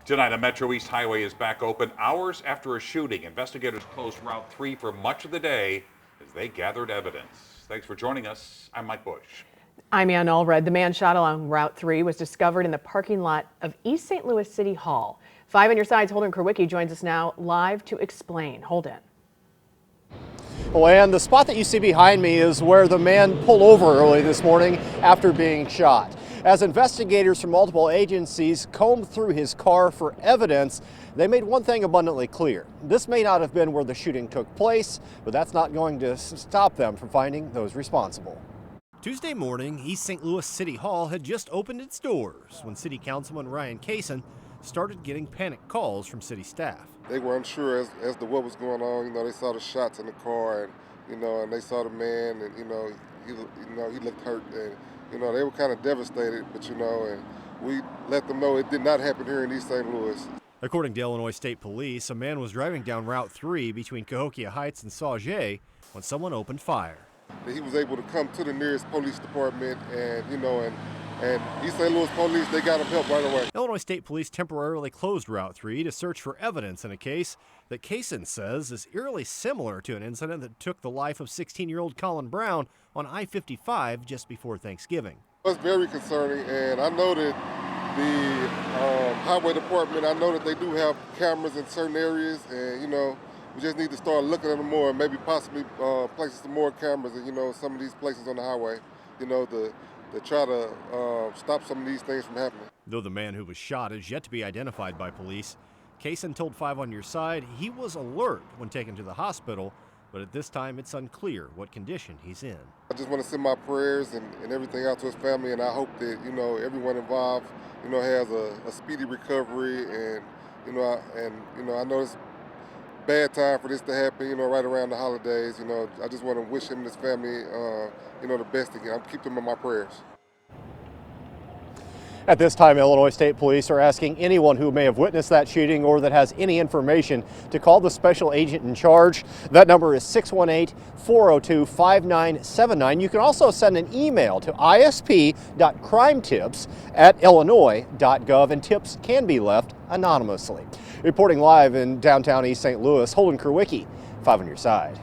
Tonight, a Metro East highway is back open hours after a shooting. Investigators closed Route 3 for much of the day as they gathered evidence. Thanks for joining us. I'm Mike Bush. I'm Ann Allred. The man shot along Route 3 was discovered in the parking lot of East St. Louis City Hall. 5 on your side's Holden Kerwicki joins us now live to explain. Holden. Well, Ann, the spot that you see behind me is where the man pulled over early this morning after being shot. As investigators from multiple agencies combed through his car for evidence, they made one thing abundantly clear. This may not have been where the shooting took place, but that's not going to stop them from finding those responsible. Tuesday morning, East St. Louis City Hall had just opened its doors when City Councilman Ryan Kaysen started getting panic calls from city staff. They were unsure as to what was going on. They saw the shots in the car, and they saw the man, and he looked hurt, and they were kind of devastated. But and we let them know it did not happen here in East St. Louis. According to Illinois State Police, a man was driving down Route 3 between Cahokia Heights and Sauget when someone opened fire. He was able to come to the nearest police department, and East St. Louis police, they got him help right away. Illinois State Police temporarily closed Route 3 to search for evidence in a case that Kaysen says is eerily similar to an incident that took the life of 16-year-old Colin Brown on I-55 just before Thanksgiving. It's very concerning, and I know that the highway department, I know that they do have cameras in certain areas, and we just need to start looking at them more and maybe possibly placing some more cameras in some of these places on the highway, to try to stop some of these things from happening. Though the man who was shot is yet to be identified by police, Kaysen told 5 on Your Side he was alert when taken to the hospital, but at this time it's unclear what condition he's in. I just want to send my prayers and everything out to his family, and I hope that everyone involved has a speedy recovery, and I know it's a bad time for this to happen right around the holidays. I just want to wish him and his family the best again. I'll keep them in my prayers. At this time, Illinois State Police are asking anyone who may have witnessed that shooting or that has any information to call the special agent in charge. That number is 618-402-5979. You can also send an email to isp.crimetips@illinois.gov, and tips can be left anonymously. Reporting live in downtown East St. Louis, Holden Kerwicki, 5 on Your Side.